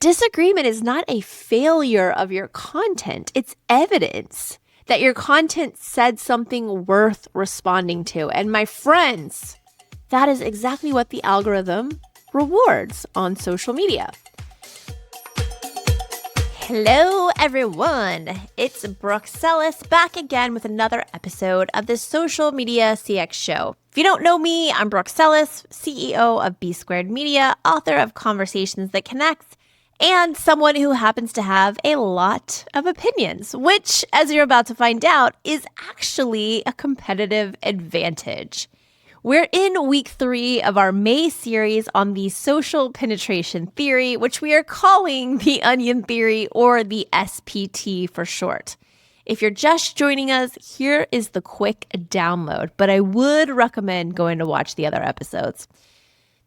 Disagreement is not a failure of your content. It's evidence that your content said something worth responding to. And my friends, that is exactly what the algorithm rewards on social media. Hello, everyone. It's Brooke Sellas back again with another episode of the Social Media CX Show. If you don't know me, I'm Brooke Sellas, CEO of B Squared Media, author of Conversations That Connect, and someone who happens to have a lot of opinions, which, as you're about to find out, is actually a competitive advantage. We're in week 3 of our May series on the social penetration theory, which we are calling the onion theory, or the SPT for short. If you're just joining us, here is the quick download, but I would recommend going to watch the other episodes.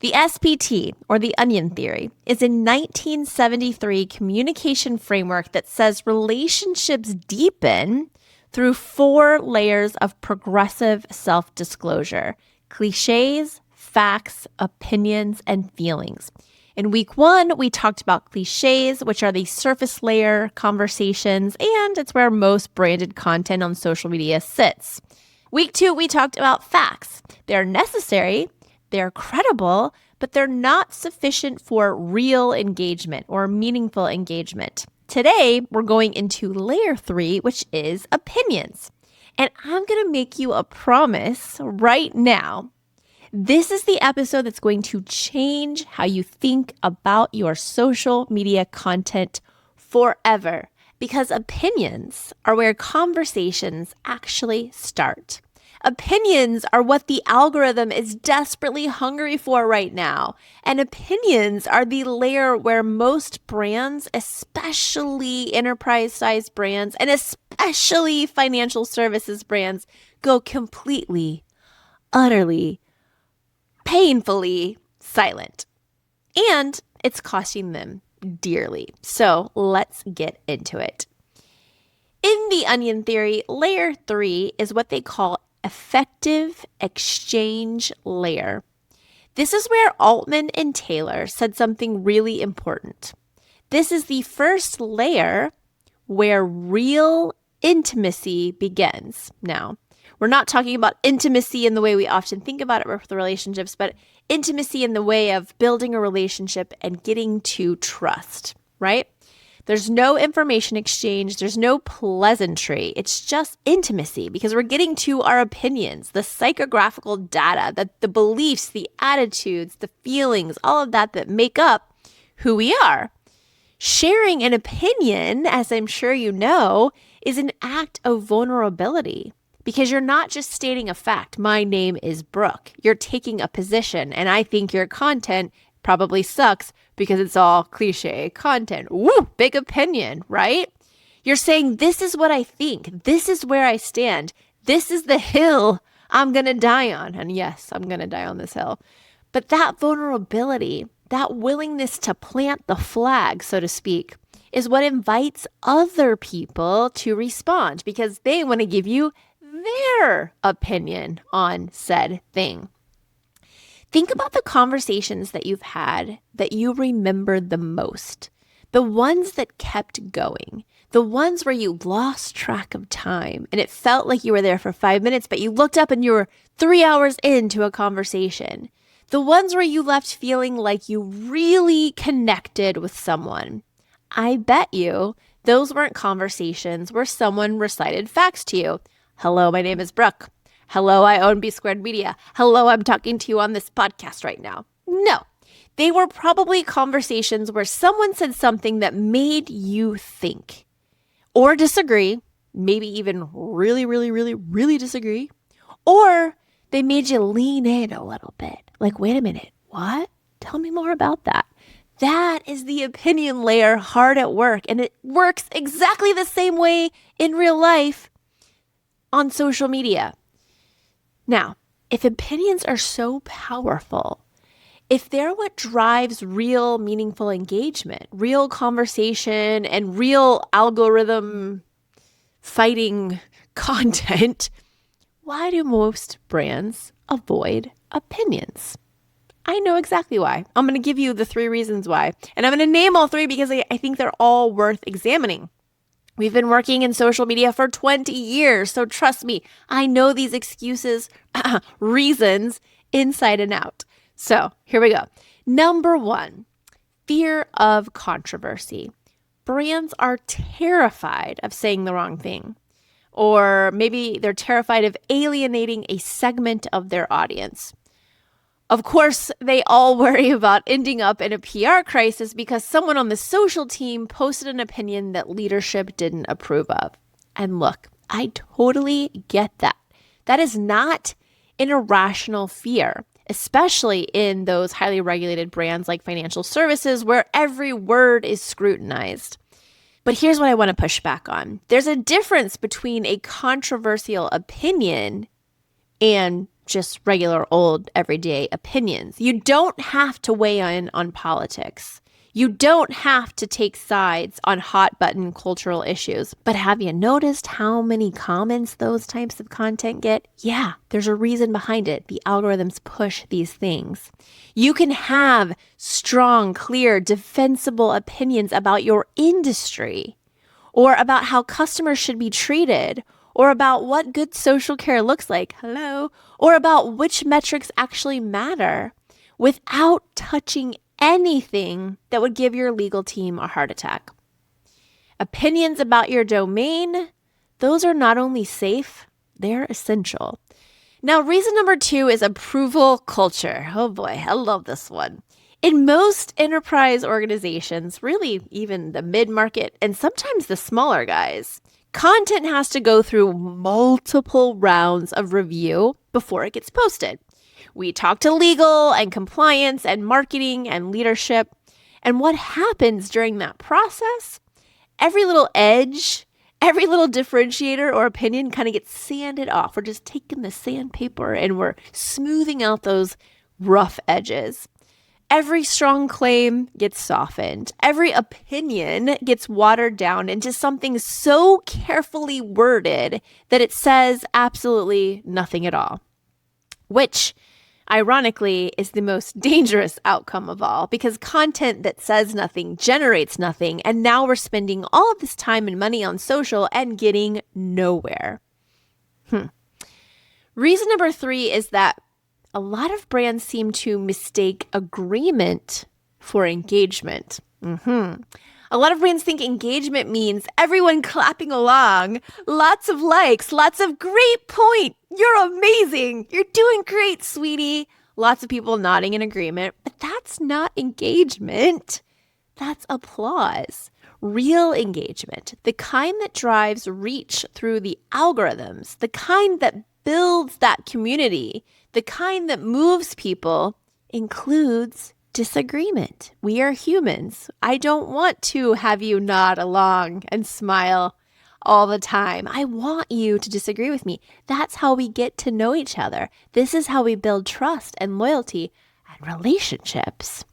The SPT, or the onion theory, is a 1973 communication framework that says relationships deepen through 4 layers of progressive self-disclosure: cliches, facts, opinions, and feelings. In week 1, we talked about cliches, which are the surface layer conversations, and it's where most branded content on social media sits. Week 2, we talked about facts. They're necessary, they're credible, but they're not sufficient for real engagement or meaningful engagement. Today, we're going into layer 3, which is opinions. And I'm going to make you a promise right now. This is the episode that's going to change how you think about your social media content forever, because opinions are where conversations actually start. Opinions are what the algorithm is desperately hungry for right now. And opinions are the layer where most brands, especially enterprise-sized brands, and especially financial services brands, go completely, utterly, painfully silent. And it's costing them dearly. So let's get into it. In the onion theory, layer 3 is what they call effective exchange layer. This is where Altman and Taylor said something really important. This is the first layer where real intimacy begins. Now, we're not talking about intimacy in the way we often think about it with relationships, but intimacy in the way of building a relationship and getting to trust, right? There's no information exchange. There's no pleasantry. It's just intimacy, because we're getting to our opinions, the psychographical data, the beliefs, the attitudes, the feelings, all of that make up who we are. Sharing an opinion, as I'm sure you know, is an act of vulnerability, because you're not just stating a fact. My name is Brooke. You're taking a position, and I think your content probably sucks because it's all cliche content. Woo, big opinion, right? You're saying, this is what I think. This is where I stand. This is the hill I'm going to die on. And yes, I'm going to die on this hill. But that vulnerability, that willingness to plant the flag, so to speak, is what invites other people to respond, because they want to give you their opinion on said thing. Think about the conversations that you've had that you remembered the most, the ones that kept going, the ones where you lost track of time and it felt like you were there for 5 minutes, but you looked up and you were 3 hours into a conversation, the ones where you left feeling like you really connected with someone. I bet you those weren't conversations where someone recited facts to you. Hello, my name is Brooke. Hello, I own B Squared Media. Hello, I'm talking to you on this podcast right now. No, they were probably conversations where someone said something that made you think or disagree, maybe even really, really, really, really disagree, or they made you lean in a little bit. Like, wait a minute, what? Tell me more about that. That is the opinion layer hard at work, and it works exactly the same way in real life on social media. Now, if opinions are so powerful, if they're what drives real meaningful engagement, real conversation, and real algorithm fighting content, why do most brands avoid opinions? I know exactly why. I'm going to give you the 3 reasons why. And I'm going to name all 3 because I think they're all worth examining. We've been working in social media for 20 years, so trust me, I know these excuses, reasons, inside and out. So here we go. Number 1, fear of controversy. Brands are terrified of saying the wrong thing, or maybe they're terrified of alienating a segment of their audience. Of course, they all worry about ending up in a PR crisis because someone on the social team posted an opinion that leadership didn't approve of. And look, I totally get that. That is not an irrational fear, especially in those highly regulated brands like financial services where every word is scrutinized. But here's what I want to push back on. There's a difference between a controversial opinion and just regular old everyday opinions. You don't have to weigh in on politics. You don't have to take sides on hot button cultural issues. But have you noticed how many comments those types of content get? Yeah, there's a reason behind it. The algorithms push these things. You can have strong, clear, defensible opinions about your industry, or about how customers should be treated, or about what good social care looks like, or about which metrics actually matter, without touching anything that would give your legal team a heart attack. Opinions about your domain, those are not only safe, they're essential. Now, reason number 2 is approval culture. Oh boy, I love this one. In most enterprise organizations, really even the mid-market and sometimes the smaller guys, content has to go through multiple rounds of review before it gets posted. We talk to legal and compliance and marketing and leadership. And what happens during that process? Every little edge, every little differentiator or opinion kind of gets sanded off. We're just taking the sandpaper and we're smoothing out those rough edges. Every strong claim gets softened. Every opinion gets watered down into something so carefully worded that it says absolutely nothing at all, which ironically is the most dangerous outcome of all, because content that says nothing generates nothing, and now we're spending all of this time and money on social and getting nowhere. Reason number 3 is that a lot of brands seem to mistake agreement for engagement. A lot of brands think engagement means everyone clapping along, lots of likes, lots of great point. You're amazing. You're doing great, sweetie. Lots of people nodding in agreement. But that's not engagement. That's applause. Real engagement, the kind that drives reach through the algorithms, the kind that builds that community, the kind that moves people, includes disagreement. We are humans. I don't want to have you nod along and smile all the time. I want you to disagree with me. That's how we get to know each other. This is how we build trust and loyalty and relationships.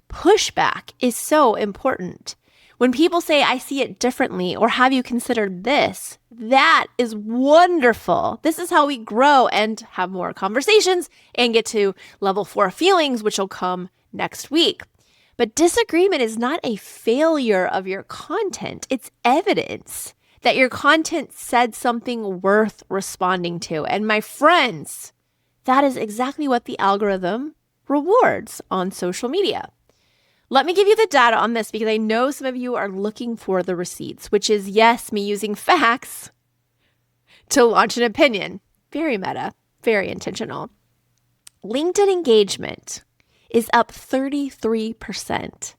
Pushback is so important. When people say, I see it differently, or have you considered this? That is wonderful. This is how we grow and have more conversations and get to level 4 feelings, which will come next week. But disagreement is not a failure of your content. It's evidence that your content said something worth responding to. And my friends, that is exactly what the algorithm rewards on social media. Let me give you the data on this because I know some of you are looking for the receipts, which is, yes, me using facts to launch an opinion. Very meta, very intentional. LinkedIn engagement is up 33%,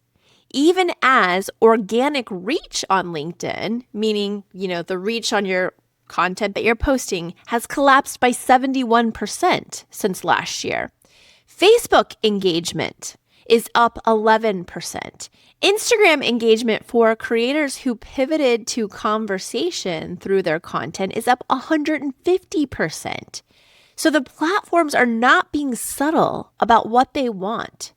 even as organic reach on LinkedIn, meaning, the reach on your content that you're posting, has collapsed by 71% since last year. Facebook engagement is up 11%. Instagram engagement for creators who pivoted to conversation through their content is up 150%. So the platforms are not being subtle about what they want.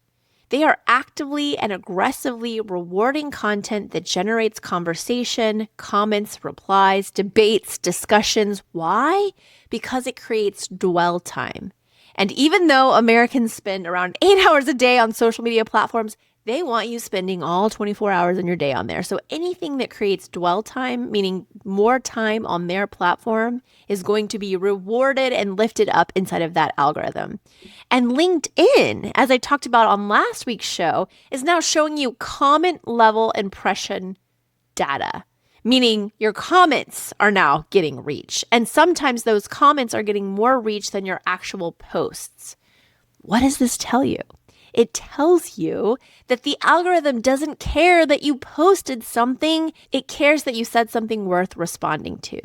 They are actively and aggressively rewarding content that generates conversation, comments, replies, debates, discussions. Why? Because it creates dwell time. And even though Americans spend around 8 hours a day on social media platforms, they want you spending all 24 hours in your day on there. So anything that creates dwell time, meaning more time on their platform, is going to be rewarded and lifted up inside of that algorithm. And LinkedIn, as I talked about on last week's show, is now showing you comment level impression data, meaning your comments are now getting reach. And sometimes those comments are getting more reach than your actual posts. What does this tell you? It tells you that the algorithm doesn't care that you posted something. It cares that you said something worth responding to.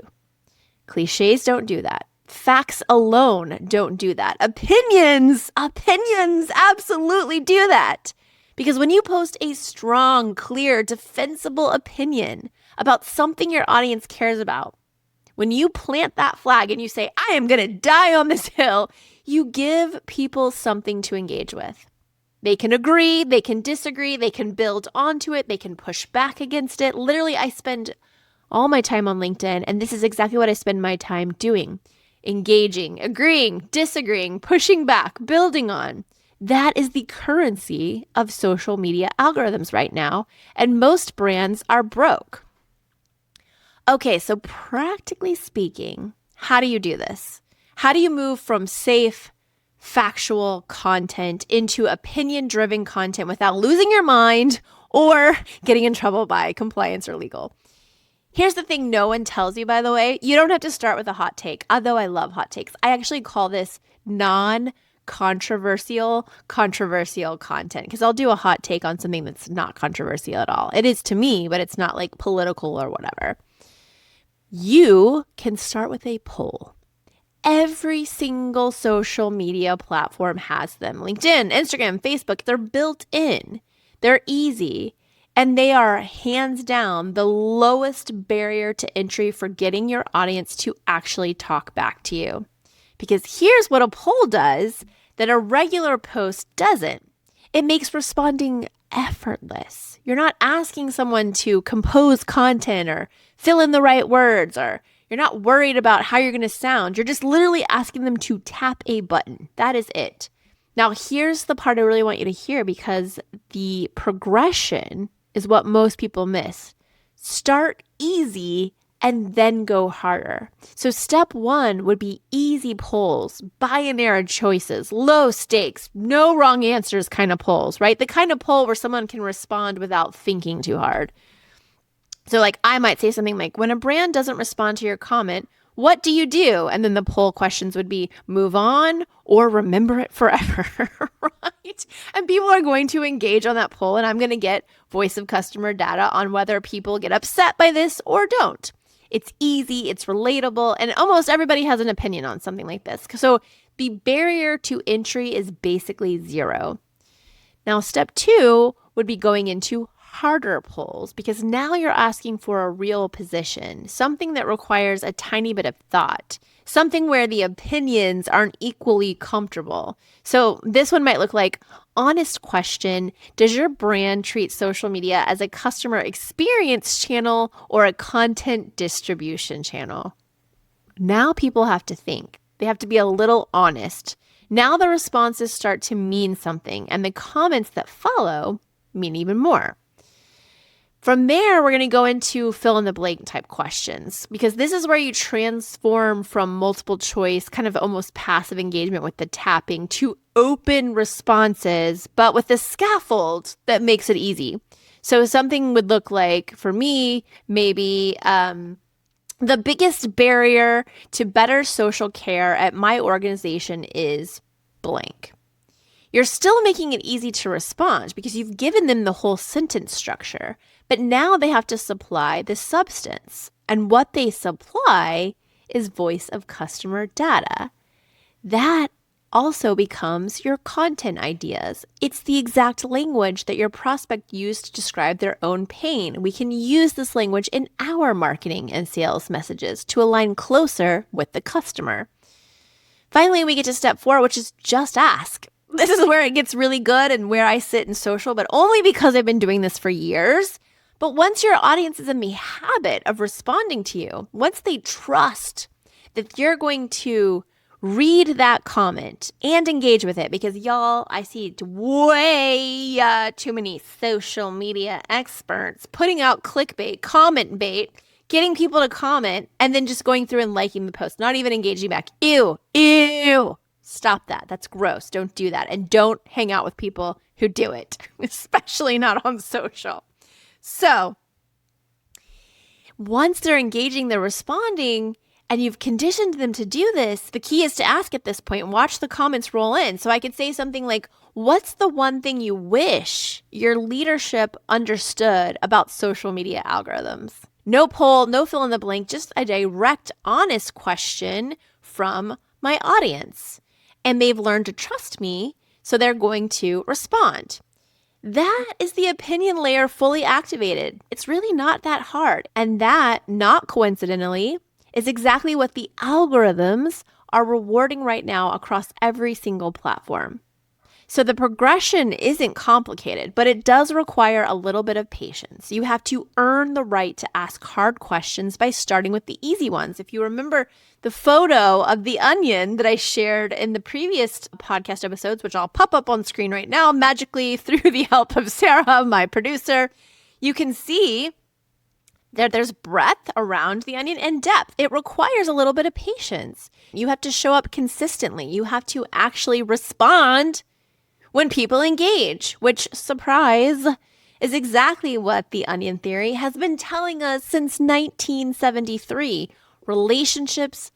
Cliches don't do that. Facts alone don't do that. Opinions absolutely do that. Because when you post a strong, clear, defensible opinion about something your audience cares about, when you plant that flag and you say, I am going to die on this hill, you give people something to engage with. They can agree, they can disagree, they can build onto it, they can push back against it. Literally, I spend all my time on LinkedIn, and this is exactly what I spend my time doing. Engaging, agreeing, disagreeing, pushing back, building on. That is the currency of social media algorithms right now, and most brands are broke. Okay, so practically speaking, how do you do this? How do you move from safe, factual content into opinion-driven content without losing your mind or getting in trouble by compliance or legal? Here's the thing no one tells you, by the way. You don't have to start with a hot take, although I love hot takes. I actually call this controversial content, because I'll do a hot take on something that's not controversial at all. It is to me, but it's not like political or whatever. You can start with a poll. Every single social media platform has them. LinkedIn, Instagram, Facebook, they're built in. They're easy. And they are hands down the lowest barrier to entry for getting your audience to actually talk back to you. Because here's what a poll does that a regular post doesn't. It makes responding effortless. You're not asking someone to compose content or fill in the right words, or you're not worried about how you're going to sound. You're just literally asking them to tap a button. That is it. Now, here's the part I really want you to hear, because the progression is what most people miss. Start easy and then go harder. So step one would be easy polls, binary choices, low stakes, no wrong answers kind of polls, right? The kind of poll where someone can respond without thinking too hard. So like I might say something like, when a brand doesn't respond to your comment, what do you do? And then the poll questions would be move on or remember it forever, right? And people are going to engage on that poll, and I'm going to get voice of customer data on whether people get upset by this or don't. It's easy, it's relatable, and almost everybody has an opinion on something like this. So the barrier to entry is basically zero. Now, step two would be going into harder polls, because now you're asking for a real position, something that requires a tiny bit of thought, something where the opinions aren't equally comfortable. So this one might look like, honest question, does your brand treat social media as a customer experience channel or a content distribution channel? Now people have to think. They have to be a little honest. Now the responses start to mean something, and the comments that follow mean even more. From there, we're going to go into fill in the blank type questions, because this is where you transform from multiple choice, kind of almost passive engagement with the tapping, to open responses, but with a scaffold that makes it easy. So something would look like, for me, maybe the biggest barrier to better social care at my organization is blank. You're still making it easy to respond because you've given them the whole sentence structure, but now they have to supply the substance. And what they supply is voice of customer data. That also becomes your content ideas. It's the exact language that your prospect used to describe their own pain. We can use this language in our marketing and sales messages to align closer with the customer. Finally, we get to step 4, which is just ask. This is where it gets really good and where I sit in social, but only because I've been doing this for years. But once your audience is in the habit of responding to you, once they trust that you're going to read that comment and engage with it, because y'all, I see way too many social media experts putting out clickbait, comment bait, getting people to comment, and then just going through and liking the post, not even engaging back. Ew. Stop that. That's gross. Don't do that. And don't hang out with people who do it, especially not on social. So once they're engaging, they're responding, and you've conditioned them to do this, the key is to ask at this point, watch the comments roll in. So I could say something like, what's the one thing you wish your leadership understood about social media algorithms? No poll, no fill in the blank, just a direct, honest question from my audience. And they've learned to trust me, so they're going to respond. That is the opinion layer fully activated. It's really not that hard. And that, not coincidentally, is exactly what the algorithms are rewarding right now across every single platform. So the progression isn't complicated, but it does require a little bit of patience. You have to earn the right to ask hard questions by starting with the easy ones. If you remember the photo of the onion that I shared in the previous podcast episodes, which I'll pop up on screen right now magically through the help of Sarah, my producer, you can see there's breadth around the onion and depth. It requires a little bit of patience. You have to show up consistently. You have to actually respond when people engage, which, surprise, is exactly what the onion theory has been telling us since 1973. Relationships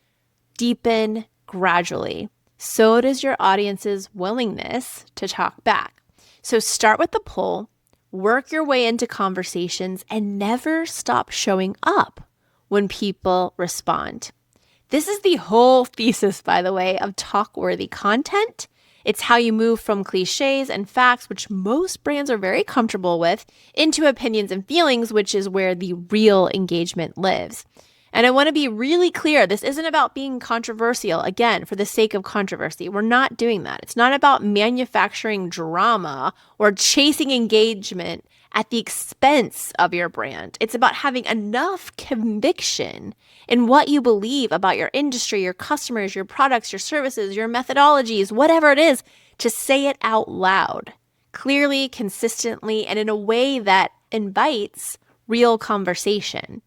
deepen gradually. So does your audience's willingness to talk back. So start with the pull, work your way into conversations, and never stop showing up when people respond. This is the whole thesis, by the way, of talk-worthy content. It's how you move from cliches and facts, which most brands are very comfortable with, into opinions and feelings, which is where the real engagement lives. And I want to be really clear, this isn't about being controversial, again, for the sake of controversy. We're not doing that. It's not about manufacturing drama or chasing engagement at the expense of your brand. It's about having enough conviction in what you believe about your industry, your customers, your products, your services, your methodologies, whatever it is, to say it out loud, clearly, consistently, and in a way that invites real conversation.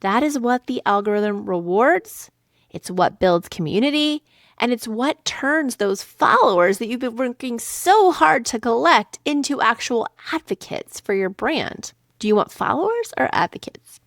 That is what the algorithm rewards. It's what builds community. And it's what turns those followers that you've been working so hard to collect into actual advocates for your brand. Do you want followers or advocates?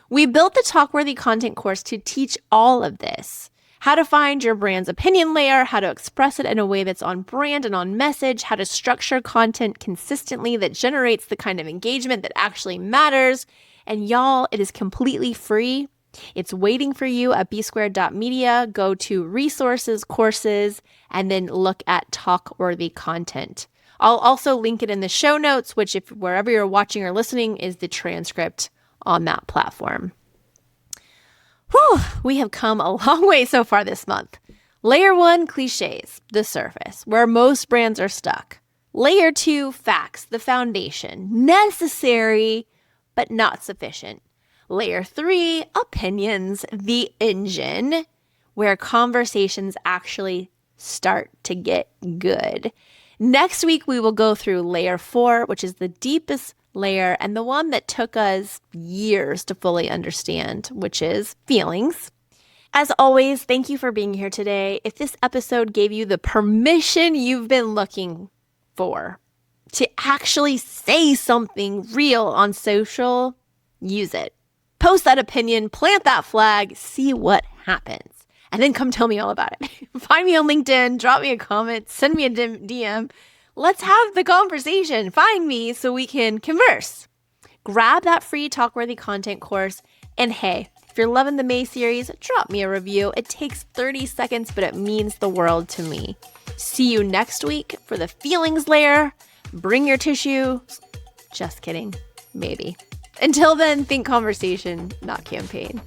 We built the Talkworthy Content course to teach all of this. How to find your brand's opinion layer, how to express it in a way that's on brand and on message, how to structure content consistently that generates the kind of engagement that actually matters. And y'all, it is completely free. It's waiting for you at bsquared.media. Go to resources, courses, and then look at Talkworthy Content. I'll also link it in the show notes, which if wherever you're watching or listening is the transcript on that platform. Whew, we have come a long way so far this month. Layer 1, cliches, the surface, where most brands are stuck. Layer 2, facts, the foundation, necessary, but not sufficient. Layer 3, opinions, the engine, where conversations actually start to get good. Next week, we will go through layer 4, which is the deepest layer and the one that took us years to fully understand, which is feelings. As always, thank you for being here today. If this episode gave you the permission you've been looking for to actually say something real on social, use it. Post that opinion, plant that flag, see what happens, and then come tell me all about it. Find me on LinkedIn, drop me a comment, send me a DM. Let's have the conversation. Find me so we can converse. Grab that free Talkworthy Content course, and hey, if you're loving the May series, drop me a review. It takes 30 seconds, but it means the world to me. See you next week for the feelings layer. Bring your tissue. Just kidding. Maybe. Until then, think conversation, not campaign.